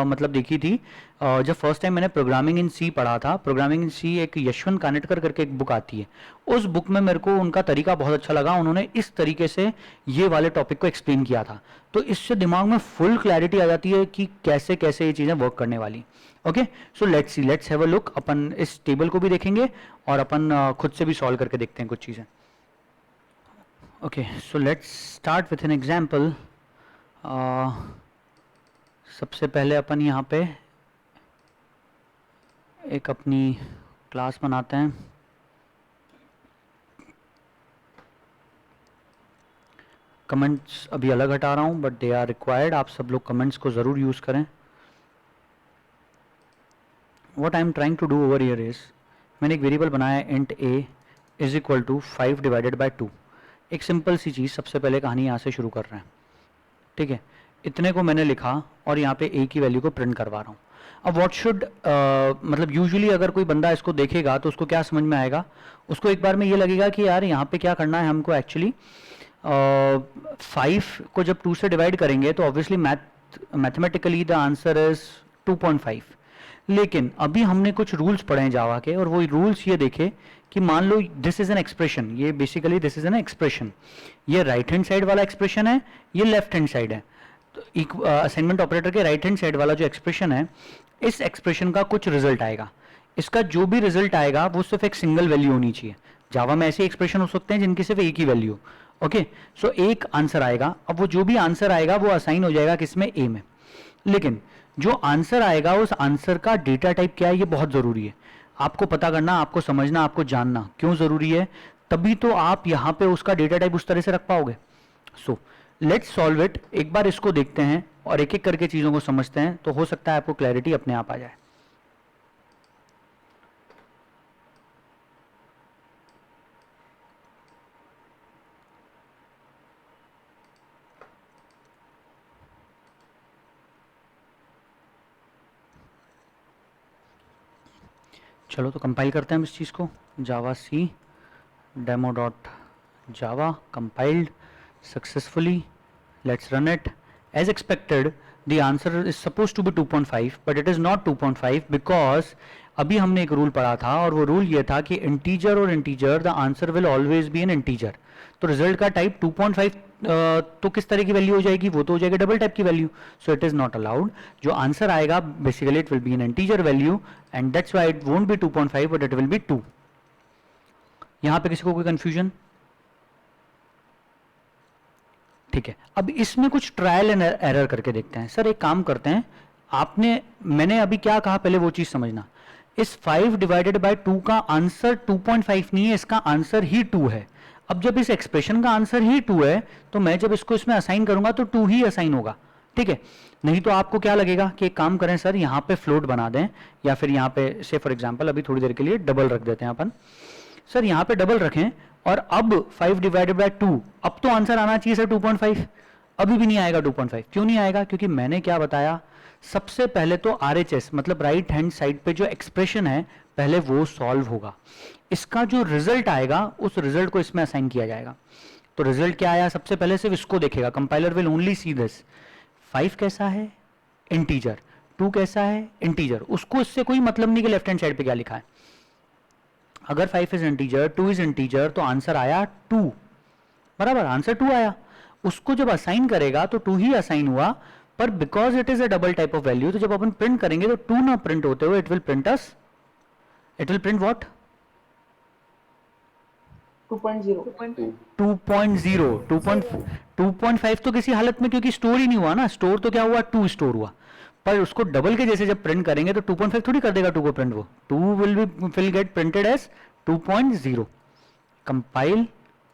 मतलब देखी थी जब फर्स्ट टाइम मैंने प्रोग्रामिंग इन सी पढ़ा था. प्रोग्रामिंग इन सी एक यशवंत कानेटकर करके एक बुक आती है. उस बुक में मेरे को उनका तरीका बहुत अच्छा लगा. उन्होंने इस तरीके से ये वाले टॉपिक को एक्सप्लेन किया था, तो इससे दिमाग में फुल क्लैरिटी आ जाती है कि कैसे कैसे ये चीज़ें वर्क करने वाली. Okay, so let's see, let's have a look. अपन इस टेबल को भी देखेंगे और अपन खुद से भी सॉल्व करके देखते हैं कुछ चीज़ें. Okay, so let's start with an example. सबसे पहले अपन यहाँ पे एक अपनी क्लास बनाते हैं. कमेंट्स अभी अलग हटा रहा हूँ बट दे आर रिक्वायर्ड. आप सब लोग कमेंट्स को ज़रूर यूज़ करें. What I am trying to do over here is, मैंने एक वेरिएबल बनाया है int a is equal to 5 divided by 2. एक सिंपल सी चीज़, सबसे पहले कहानी यहाँ से शुरू कर रहे हैं. ठीक है, इतने को मैंने लिखा और यहाँ पे a की वैल्यू को प्रिंट करवा रहा हूँ. अब व्हाट शुड मतलब यूजुअली अगर कोई बंदा इसको देखेगा तो उसको क्या समझ में आएगा? उसको एक बार में ये लगेगा कि यार यहाँ पे क्या करना है हमको एक्चुअली. 5 को जब 2 से डिवाइड करेंगे तो obviously mathematically the answer is 2.5. लेकिन अभी हमने कुछ रूल्स पढ़े हैं जावा के, और वो रूल्स ये देखे कि मान लो दिस इज एन एक्सप्रेशन. ये basically this is an expression. ये राइट हैंड साइड वाला एक्सप्रेशन है, ये लेफ्ट हैंड साइड है. असाइनमेंट ऑपरेटर के राइट हैंड साइड वाला जो एक्सप्रेशन है, इस एक्सप्रेशन का कुछ रिजल्ट आएगा, इसका जो भी रिजल्ट आएगा वो सिर्फ एक सिंगल वैल्यू होनी चाहिए। जावा में ऐसे एक्सप्रेशन हो सकते हैं जिनकी सिर्फ एक ही वैल्यू। ओके, सो एक आंसर आएगा, अब वो जो भी आंसर आएगा वो असाइन हो जाएगा किसमें, ए में। लेकिन जो आंसर आएगा उस आंसर का डेटा टाइप क्या है, ये बहुत जरूरी है आपको पता करना, आपको समझना, आपको जानना। क्यों जरूरी है, तभी तो आप यहां पे उसका डेटा टाइप उस तरह से रख पाओगे। सो लेट्स सॉल्व इट, एक बार इसको देखते हैं और एक एक करके चीजों को समझते हैं, तो हो सकता है आपको क्लैरिटी अपने आप आ जाए। चलो तो कंपाइल करते हैं हम इस चीज़ को, Java C demo dot Java compiled successfully, let's run it. As expected the answer is suppose to be 2.5 but it is not 2.5 because अभी हमने एक रूल पढ़ा था और वो रूल ये था कि इंटीजर और integer the answer will always be N integer. तो रिजल्ट का टाइप 2.5 तो किस तरह की वैल्यू हो जाएगी, वो तो हो जाएगी डबल टाइप की value. So it is not allowed. जो आंसर आएगा basically it will B N integer value and that's why it won't be 2.5 but it will B 2। यहां पे किसी को कोई कंफ्यूजन? ठीक है, अब इसमें कुछ ट्रायल एंड एरर करके देखते हैं। सर एक काम करते हैं, मैंने अभी क्या कहा पहले वो चीज समझना। इस 5 डिवाइडेड बाय 2 का आंसर 2.5 नहीं है, इसका आंसर ही 2 है। अब जब इस एक्सप्रेशन का आंसर ही 2 है तो मैं जब इसको इसमें असाइन करूंगा तो 2 ही असाइन होगा। ठीक है, नहीं तो आपको क्या लगेगा कि एक काम करें सर, यहां पे फ्लोट बना दें या फिर यहां पे से फॉर एग्जांपल अभी थोड़ी देर के लिए डबल रख देते हैं अपन। सर यहां पे डबल रखें और अब 5 डिवाइडेड बाय 2, अब तो आंसर आना चाहिए सर 2.5, अभी भी नहीं आएगा 2.5। क्यों नहीं आएगा? क्योंकि मैंने क्या बताया, सबसे पहले तो RHS मतलब राइट हैंड साइड पे जो एक्सप्रेशन है पहले वो सॉल्व होगा, इसका जो रिजल्ट आएगा उस रिजल्ट को इसमें असाइन किया जाएगा। तो रिजल्ट क्या आया, सबसे पहले सिर्फ इसको देखेगा, compiler will only see this. 5 कैसा है, इंटीजर। 2 कैसा है, इंटीजर। उसको इससे कोई मतलब नहीं कि लेफ्ट हैंड साइड पे क्या लिखा है। अगर 5 इज इंटीजर, 2 इज इंटीजर, तो आंसर आया 2, बराबर, आंसर 2 आया। उसको जब असाइन करेगा तो 2 ही असाइन हुआ, पर because it is a double type of value, तो जब अपन प्रिंट करेंगे तो 2 ना प्रिंट होते हुए इट विल प्रिंट व्हाट, 2.5 तो किसी हालत में, क्योंकि स्टोर ही नहीं हुआ ना, स्टोर तो क्या हुआ, 2 स्टोर हुआ, पर उसको डबल के जैसे जब प्रिंट करेंगे तो 2.5 थोड़ी कर देगा 2 को प्रिंट, वो 2 will get printed as 2.0। Compile,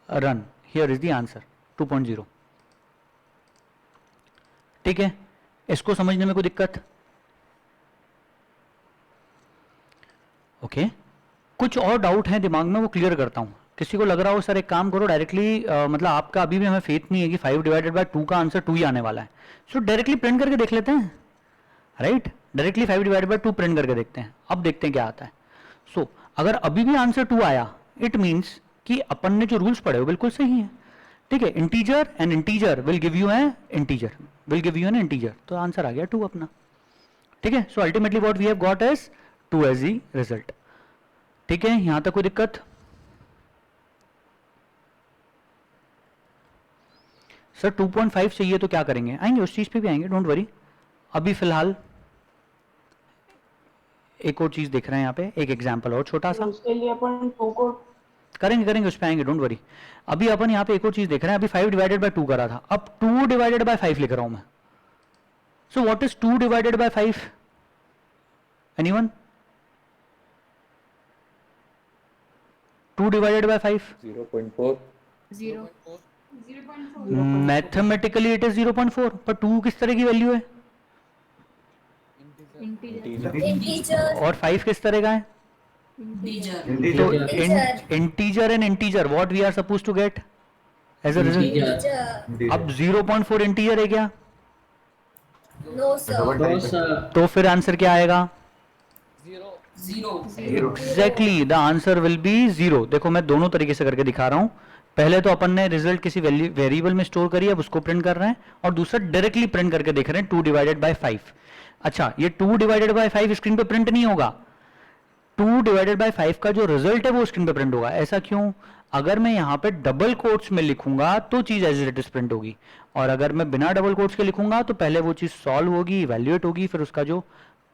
run, here is the answer 2.0। ठीक है, इसको समझने में कोई दिक्कत? ओके, कुछ और डाउट है दिमाग में, वो क्लियर करता हूं। किसी को लग रहा हो सर एक काम करो डायरेक्टली, मतलब आपका अभी भी हमें फेथ नहीं है कि 5 डिवाइडेड बाय 2 का आंसर 2 ही आने वाला है, सो डायरेक्टली प्रिंट करके देख लेते हैं, right? Directly 5 divided by 2 print करके देखते हैं, अब देखते हैं क्या आता है। सो अगर अभी भी आंसर 2 आया, इट मीन्स कि अपन ने जो रूल्स पढ़े वो बिल्कुल सही है। ठीक है, integer and integer will give you an integer, तो आंसर आ गया 2 अपना। ठीक है, so ultimately what we have got is 2 as the result. ठीक है, यहां तक कोई दिक्कत? सर 2.5 चाहिए तो क्या करेंगे? आएंगे, उस चीज पे भी आएंगे, डोंट वरी। अभी फिलहाल एक और चीज देख रहे हैं यहाँ पे, एक एग्जांपल और छोटा सा, उसके लिए अपन 2 को करेंगे उस पे आएंगे, डोंट वरी। अभी अपन यहाँ पे एक और चीज देख रहे हैं, अभी 5 डिवाइडेड बाय 2 करा था, अब 2 डिवाइडेड बाय 5 लिख रहा हूं मैं। So what is 2 divided by 5? Anyone? 2 divided by 5? 0.4. 0.4. Mathematically it is 0.4, पर 2 किस तरह की वैल्यू है? इंटीजर. और 5 किस तरह का है? तो integer and integer what we are suppose to get as a result. अब 0.4 इंटीजर है क्या? No sir. तो फिर आंसर क्या आएगा? 0. Exactly, the answer will be 0। देखो मैं दोनों तरीके से करके दिखा रहा हूं। पहले तो अपन ने रिजल्ट किसी वेरिएबल में स्टोर करी, अब उसको प्रिंट कर रहे हैं, और दूसरा डायरेक्टली प्रिंट करके देख रहे हैं 2 डिवाइडेड बाय 5। अच्छा, ये 2 डिवाइडेड बाय 5 स्क्रीन पे प्रिंट नहीं होगा, 2 डिवाइडेड बाय 5 का जो रिजल्ट है वो स्क्रीन पे प्रिंट होगा। ऐसा क्यों? अगर मैं यहाँ पे डबल कोट्स में लिखूंगा तो चीज एज इट इज प्रिंट होगी, और अगर मैं बिना डबल कोट्स के लिखूंगा तो पहले वो चीज सॉल्व होगी, इवैल्यूएट होगी, फिर उसका जो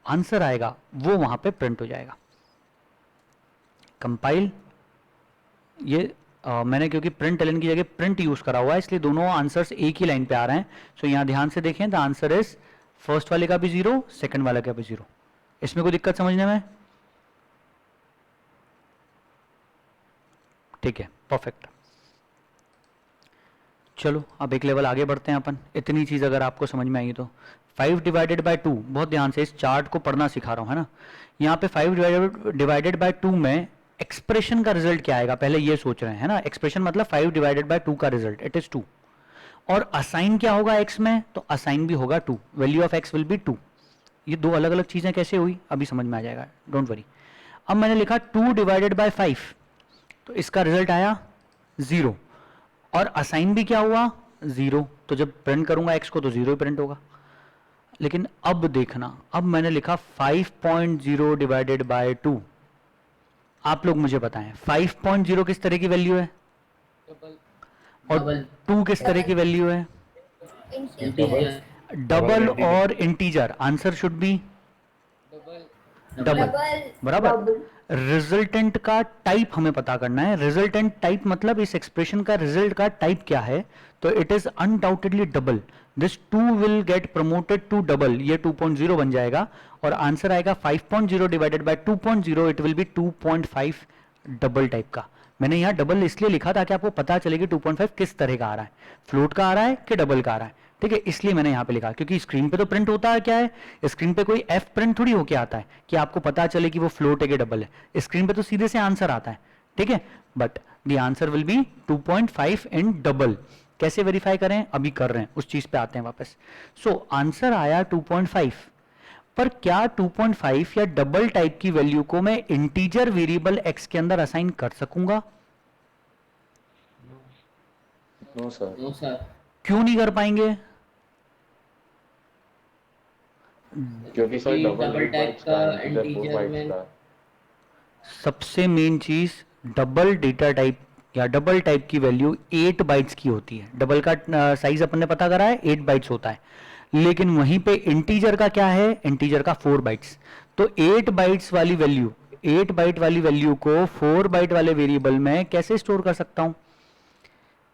आंसर आएगा वो वहां पे प्रिंट हो जाएगा। कंपाइल, ये मैंने क्योंकि प्रिंट एलन की जगह प्रिंट यूज करा हुआ है इसलिए दोनों आंसर्स एक ही लाइन पे आ रहे हैं। सो यहाँ ध्यान से देखें, द आंसर इज फर्स्ट वाले का भी 0, सेकंड वाले का भी 0। इसमें कोई दिक्कत समझने में? ठीक है, परफेक्ट। चलो अब एक लेवल आगे बढ़ते हैं अपन। इतनी चीज अगर आपको समझ में आई तो 5 डिवाइडेड बाय 2, बहुत ध्यान से इस चार्ट को पढ़ना सिखा रहा हूं, है ना। यहाँ पे 5 डिवाइडेड बाय 2 में एक्सप्रेशन का रिजल्ट क्या आएगा पहले ये सोच रहे हैं, है ना। एक्सप्रेशन मतलब 5 डिवाइडेड बाय 2 का रिजल्ट, इट इज 2। और असाइन क्या होगा x में, तो असाइन भी होगा 2, value of x will be 2। ये दो अलग अलग चीजें कैसे हुई अभी समझ में आ जाएगा, डोंट वरी। अब मैंने लिखा 2 डिवाइडेड बाय 5, तो इसका रिजल्ट आया 0, और असाइन भी क्या हुआ 0, तो जब प्रिंट करूंगा x को तो 0 ही प्रिंट होगा। लेकिन अब देखना, अब मैंने लिखा 5.0 डिवाइडेड बाय 2। आप लोग मुझे बताएं 5.0 किस तरह की वैल्यू है डबल, और 2 किस तरह की वैल्यू है? इंटीजर, डबल और integer. Answer should be double, double, बराबर। रिजल्टेंट का टाइप हमें पता करना है। रिजल्टेंट टाइप मतलब इस एक्सप्रेशन का रिजल्ट का टाइप क्या है, तो it is undoubtedly double. This 2 will get promoted to double, ये 2.0 बन जाएगा, और आंसर आएगा 5.0 divided by 2.0, it will be 2.5 double type का। मैंने यहाँ डबल इसलिए लिखा ताकि आपको पता चले कि 2.5 किस तरह का आ रहा है, फ्लोट का आ रहा है कि डबल का आ रहा है, ठीक है। इसलिए मैंने यहाँ पे लिखा, क्योंकि स्क्रीन पे तो प्रिंट होता है क्या है, स्क्रीन पे कोई एफ प्रिंट थोड़ी होके आता है कि आपको पता चले कि वो फ्लोट है कि डबल है। स्क्रीन पे तो सीधे से आंसर आता है, ठीक है। But the answer will be 2.5 in double. कैसे वेरीफाई करें, अभी कर रहे हैं, उस चीज पे आते हैं वापस। सो आंसर आया 2.5, पर क्या 2.5 या डबल टाइप की वैल्यू को मैं इंटीजर वेरिएबल x के अंदर असाइन कर सकूंगा? नो सर, नो सर, क्यों नहीं कर पाएंगे? क्योंकि सर डबल टाइप का इंटीजर में सबसे मेन चीज, डबल डेटा टाइप या डबल टाइप की वैल्यू 8 बाइट्स की होती है। डबल का साइज अपन ने पता करा है 8 बाइट्स होता है, लेकिन वहीं पे इंटीजर का क्या है, इंटीजर का 4 बाइट्स। तो 8 बाइट्स वाली वैल्यू, 8 बाइट वाली वैल्यू को 4 बाइट वाले वेरिएबल में कैसे स्टोर कर सकता हूं?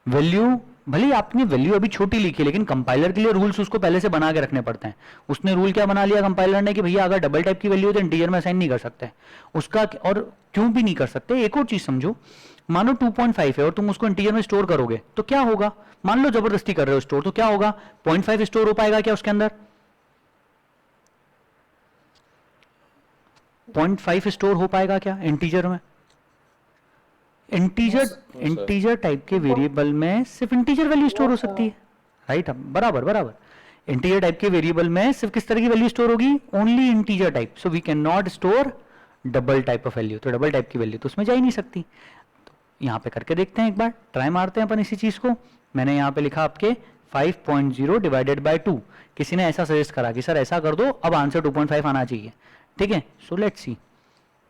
वैल्यू भले ही आपने वैल्यू अभी छोटी लिखी, लेकिन कंपाइलर के लिए रूल्स उसको पहले से बना के रखने पड़ते हैं। उसने रूल क्या बना लिया कंपाइलर ने कि भैया अगर डबल टाइप की वैल्यू है तो इंटीजर में असाइन नहीं कर सकते उसका, और क्यों भी नहीं कर सकते। एक और चीज समझो, मानो 2.5 है और तुम उसको इंटीजर में स्टोर करोगे तो क्या होगा, मान लो जबरदस्ती कर रहे हो स्टोर, तो क्या होगा, 0.5 स्टोर हो पाएगा क्या उसके अंदर? 0.5 स्टोर हो पाएगा क्या इंटीजर में? इंटीजर टाइप के वेरिएबल में सिर्फ इंटीजर वैल्यू स्टोर हो सकती है, राइट। बराबर बराबर। इंटीजर टाइप के वेरिएबल में सिर्फ किस तरह की वैल्यू स्टोर होगी, only integer type. So we can not store double type of value, तो डबल टाइप की वैल्यू तो उसमें जा ही नहीं सकती। तो यहाँ पे करके देखते हैं, एक बार ट्राई मारते हैं अपन इसी चीज को। मैंने यहाँ पे लिखा आपके 5.0 डिवाइडेड बाय 2। किसी ने ऐसा सजेस्ट करा कि सर ऐसा कर दो, अब आंसर 2.5 आना चाहिए, ठीक है। सो लेट्स सी,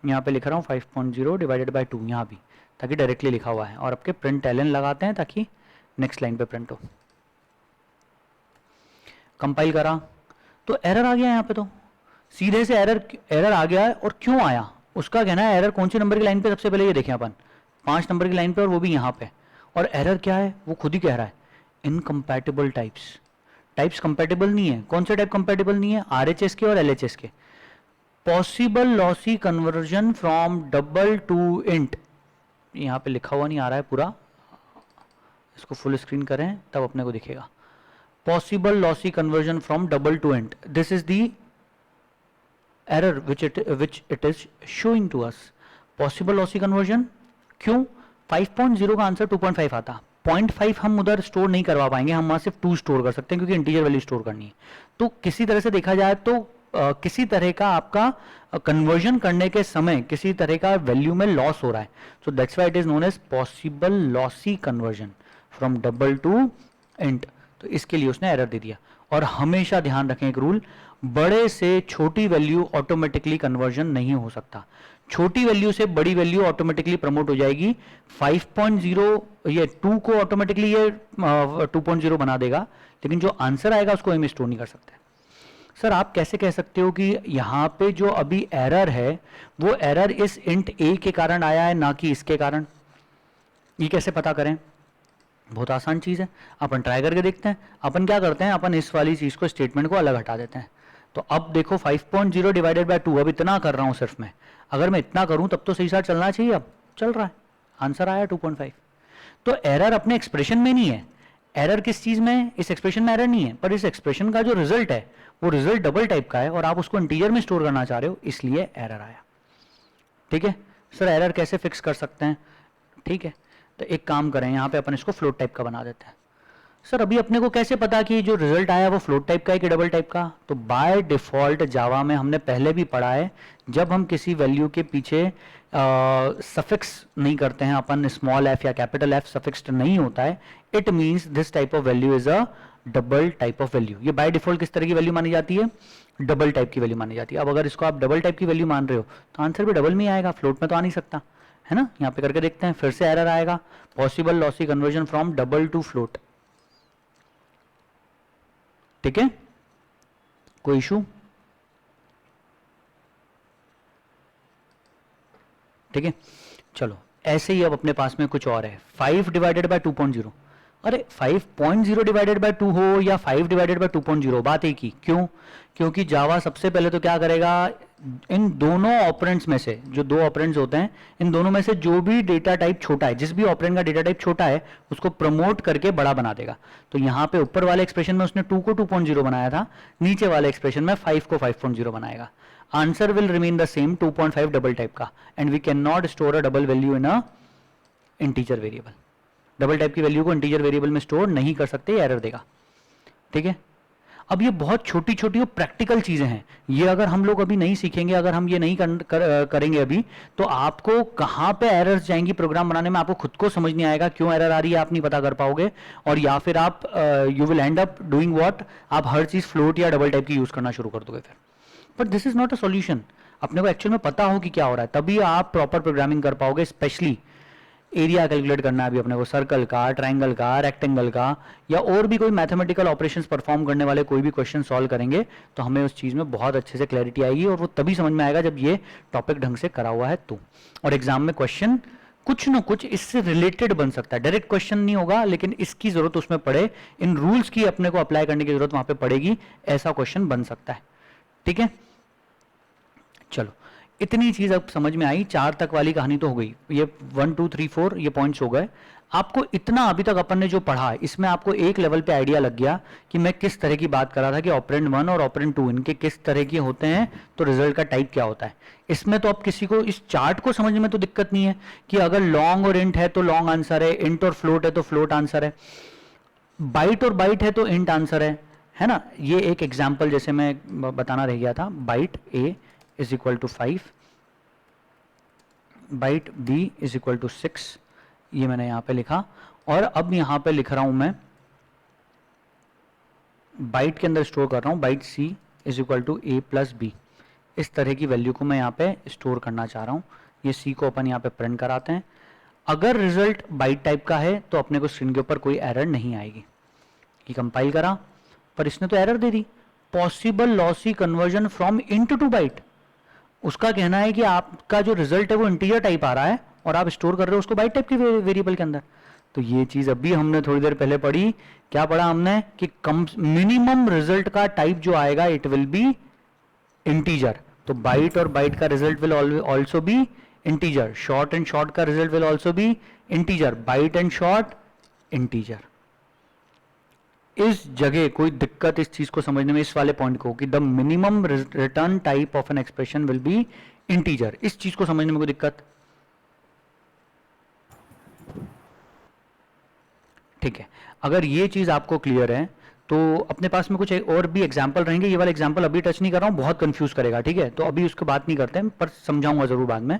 यहाँ पे लिख रहा हूँ 5.0 डिवाइडेड बाय 2 यहाँ भी, ताकि डायरेक्टली लिखा हुआ है, और आपके प्रिंट एलन लगाते हैं ताकि नेक्स्ट लाइन पे प्रिंट हो। कंपाइल करा तो एरर आ गया, यहाँ पे तो सीधे से एरर आ गया है। और क्यों आया उसका कहना है, एरर कौन सी नंबर की लाइन पे, सबसे पहले ये देखें अपन 5 नंबर की लाइन पे, और वो भी यहाँ पे। और एरर क्या है वो खुद ही कह रहा है, इनकम्पैटिबल टाइप्स कंपैटिबल नहीं है। कौन से टाइप कंपैटिबल नहीं है? RHS के और LHS के। Possible lossy conversion from double to int, यहाँ पे लिखा हुआ नहीं आ रहा है पूरा, इसको फुल स्क्रीन करें तब अपने को दिखेगा। Possible lossy conversion from double to int, this is the error which it is showing to us. Possible lossy conversion क्यों? 5.0 का आंसर 2.5 आता, 0.5 हम उधर स्टोर नहीं करवा पाएंगे, हम वहां सिर्फ 2 स्टोर कर सकते हैं क्योंकि इंटीजर वैल्यू स्टोर करनी है। तो किसी तरह से देखा जाए तो किसी तरह का आपका कन्वर्जन करने के समय किसी तरह का वैल्यू में लॉस हो रहा है। So that's why it is known as possible lossy conversion from double to int. तो इसके लिए उसने एरर दे दिया। और हमेशा ध्यान रखें एक रूल, बड़े से छोटी वैल्यू ऑटोमेटिकली कन्वर्जन नहीं हो सकता, छोटी वैल्यू से बड़ी वैल्यू ऑटोमेटिकली प्रमोट हो जाएगी। 5.0 ये 2 को ऑटोमेटिकली ये 2.0 बना देगा, लेकिन जो आंसर आएगा उसको हम स्टोर नहीं कर सकते। सर आप कैसे कह सकते हो कि यहाँ पे जो अभी एरर है वो एरर इस इंट ए के कारण आया है ना कि इसके कारण, ये कैसे पता करें? बहुत आसान चीज़ है, अपन ट्राई करके देखते हैं। अपन क्या करते हैं, अपन इस वाली चीज़ को स्टेटमेंट को अलग हटा देते हैं। तो अब देखो 5.0 डिवाइडेड बाय 2, अब इतना कर रहा हूँ सिर्फ मैं, अगर मैं इतना करूँ तब तो सही साथ चलना चाहिए, अब चल रहा है, आंसर आया 2.5। तो एरर अपने एक्सप्रेशन में नहीं है, एरर किस चीज़ में है? इस एक्सप्रेशन में एरर नहीं है, पर इस एक्सप्रेशन का जो रिजल्ट है वो रिजल्ट डबल टाइप का है और आप उसको इंटीजर में स्टोर करना चाह रहे हो, इसलिए एरर आया। ठीक है सर, एरर कैसे फिक्स कर सकते हैं? ठीक है, तो एक काम करें, यहाँ पे अपन इसको फ्लोट टाइप का बना देते हैं। सर अभी अपने को कैसे पता कि जो रिजल्ट आया वो फ्लोट टाइप का है कि डबल टाइप का? तो बाय डिफॉल्ट जावा में हमने पहले भी पढ़ा है, जब हम किसी वैल्यू के पीछे सफिक्स नहीं करते हैं, अपन स्मॉल एफ या कैपिटल एफ सफिक्स्ड नहीं होता है, it means this type of value is a double type of value. ये बाय डिफॉल्ट किस तरह की वैल्यू मानी जाती है? डबल टाइप की वैल्यू मानी जाती है। अब अगर इसको आप डबल टाइप की वैल्यू मान रहे हो तो आंसर भी डबल में ही आएगा, फ्लोट में तो आ नहीं सकता है ना। यहाँ पे करके देखते हैं, फिर से एरर आएगा, possible lossy conversion from double to float. ठीक है, कोई इशू? ठीक है, चलो ऐसे ही अब अपने पास में कुछ और है, 5 डिवाइडेड बाय 2.0। अरे 5.0 डिवाइडेड बाय 2 हो या 5 डिवाइडेड बाय 2.0, बात एक ही। क्यों? क्योंकि जावा सबसे पहले तो क्या करेगा, इन दोनों ऑपरेंड्स में से, जो दो ऑपरेंड्स होते हैं, इन दोनों में से जो भी डेटा टाइप छोटा है, जिस भी ऑपरेंड का डेटा टाइप छोटा है उसको प्रमोट करके बड़ा बना देगा। तो यहाँ पे ऊपर वाले एक्सप्रेशन में उसने 2 को 2.0 बनाया था, नीचे वाले एक्सप्रेशन में 5 को 5.0 बनाएगा। Answer will remain the same, 2.5 double type का, and we can not store a double value in a integer variable. Double type की वैल्यू को इंटीजर वेरिएबल में स्टोर नहीं कर सकते, एरर देगा। ठीक है, अब ये बहुत छोटी छोटी और प्रैक्टिकल चीजें हैं, ये अगर हम लोग अभी नहीं सीखेंगे, अगर हम ये नहीं करेंगे अभी, तो आपको कहाँ पे एरर्स जाएंगी प्रोग्राम बनाने में, आपको खुद को समझ नहीं आएगा क्यों एरर आ रही है, आप नहीं पता कर पाओगे, और या फिर आप you will and up doing what, आप हर चीज फ्लोट या डबल टाइप की यूज करना शुरू कर दोगे फिर। But this is not a solution, अपने को एक्चुअल में पता हो कि क्या हो रहा है, तभी आप प्रॉपर प्रोग्रामिंग कर पाओगे। स्पेशली एरिया कैलकुलेट करना है अभी अपने को, सर्कल का, ट्राइंगल का, रेक्टेंगल का, या और भी कोई मैथमेटिकल ऑपरेशंस परफॉर्म करने वाले कोई भी क्वेश्चन सॉल्व करेंगे तो हमें उस चीज़ में बहुत अच्छे से क्लैरिटी आएगी, और वो तभी समझ में आएगा जब ये टॉपिक ढंग से करा हुआ है तो। और एग्जाम में क्वेश्चन कुछ ना कुछ इससे रिलेटेड बन सकता है, डायरेक्ट क्वेश्चन नहीं होगा लेकिन इसकी जरूरत उसमें पड़े, इन रूल्स की अपने को अप्लाई करने की जरूरत वहां पे पड़ेगी, ऐसा क्वेश्चन बन सकता है। ठीक है, चलो इतनी चीज अब समझ में आई, 4 तक वाली कहानी तो हो गई, ये 1 2 3 4 ये पॉइंट्स हो गए। आपको इतना अभी तक अपन ने जो पढ़ा है इसमें आपको एक लेवल पे आइडिया लग गया कि मैं किस तरह की बात कर रहा था कि ऑपरेंड 1 और ऑपरेंड 2 इनके किस तरह के होते हैं, तो रिजल्ट का टाइप क्या होता है। इसमें तो अब किसी को इस चार्ट को समझने में तो दिक्कत नहीं है कि अगर लॉन्ग और इंट है तो लॉन्ग आंसर है, इंट और फ्लोट है तो फ्लोट आंसर है, बाइट और बाइट है तो इंट आंसर है ना। ये एक एग्जाम्पल जैसे मैं बताना रह गया था, byte a is equal to 5, byte b is equal to 6, ये मैंने यहाँ पे लिखा, और अब यहाँ पे लिख रहा हूँ मैं बाइट के अंदर स्टोर कर रहा हूँ byte c is equal to a plus b, इस तरह की वैल्यू को मैं यहाँ पे स्टोर करना चाह रहा हूँ। ये सी को अपन यहाँ पे प्रिंट कराते हैं, अगर रिजल्ट बाइट टाइप का है तो अपने को स्क्रीन के ऊपर कोई एरर नहीं आएगी। ये कंपाइल करा पर इसने तो एरर दे दी, possible lossy conversion from int to byte. उसका कहना है कि आपका जो रिजल्ट है वो इंटीजर टाइप आ रहा है और आप स्टोर कर रहे हो उसको बाइट टाइप के वेरिएबल के अंदर। तो ये चीज अभी हमने थोड़ी देर पहले पढ़ी, क्या पढ़ा हमने कि मिनिमम रिजल्ट का टाइप जो आएगा इट विल बी इंटीजर। तो बाइट और बाइट का result will also be integer, short and short का result will also be integer, byte and short integer. इस जगह कोई दिक्कत इस चीज को समझने में, इस वाले पॉइंट को कि the minimum return type of an expression will be integer, इस चीज को समझने में कोई दिक्कत? ठीक है, अगर ये चीज आपको क्लियर है तो अपने पास में कुछ और भी एग्जाम्पल रहेंगे, ये वाला एग्जाम्पल अभी टच नहीं कर रहा हूँ, बहुत कंफ्यूज करेगा, ठीक है, तो अभी उसकी बात नहीं करते हैं, पर समझाऊंगा जरूर बाद में।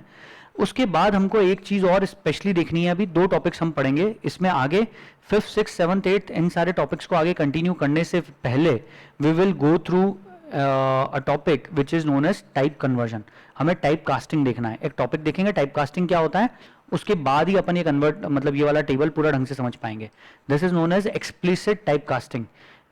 उसके बाद हमको एक चीज़ और स्पेशली देखनी है, अभी 2 टॉपिक्स हम पढ़ेंगे इसमें आगे, 5th 6th 7th 8th इन सारे टॉपिक्स को आगे कंटिन्यू करने से पहले we will go through a topic which is known as type conversion. हमें टाइप कास्टिंग देखना है, एक टॉपिक देखेंगे टाइप कास्टिंग क्या होता है, उसके बाद ही अपन ये कन्वर्ट मतलब ये वाला टेबल पूरा ढंग से समझ पाएंगे। This is known as explicit type casting,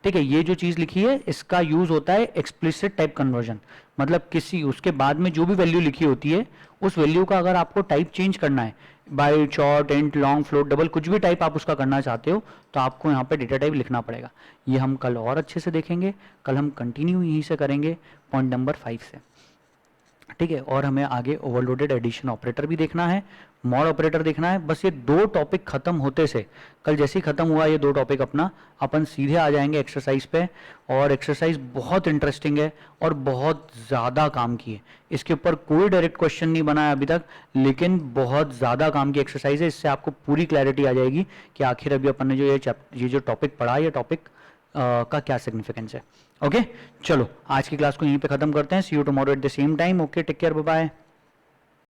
ठीक है, ये जो चीज़ लिखी है इसका यूज होता है एक्सप्लिसिट टाइप कन्वर्जन, मतलब किसी उसके बाद में जो भी वैल्यू लिखी होती है उस वैल्यू का अगर आपको टाइप चेंज करना है, byte, short, int, long, float, double, कुछ भी टाइप आप उसका करना चाहते हो तो आपको यहाँ पे डेटा टाइप लिखना पड़ेगा। ये हम कल और अच्छे से देखेंगे, कल हम कंटिन्यू यहीं से करेंगे पॉइंट नंबर 5 से, ठीक है। और हमें आगे ओवरलोडेड एडिशन ऑपरेटर भी देखना है, मॉड ऑपरेटर देखना है। बस ये 2 टॉपिक खत्म होते से, कल जैसे ही खत्म हुआ ये 2 टॉपिक अपना, अपन सीधे आ जाएंगे एक्सरसाइज पे। और एक्सरसाइज बहुत इंटरेस्टिंग है और बहुत ज़्यादा काम की है, इसके ऊपर कोई डायरेक्ट क्वेश्चन नहीं बना है अभी तक, लेकिन बहुत ज़्यादा काम की एक्सरसाइज है। इससे आपको पूरी क्लैरिटी आ जाएगी कि आखिर अभी अपन ने जो ये जो टॉपिक पढ़ा, ये टॉपिक का क्या सिग्निफिकेंस है। ओके, चलो आज की क्लास को यहीं पे खत्म करते हैं। See you tomorrow at the same time. Okay, take care, bye bye.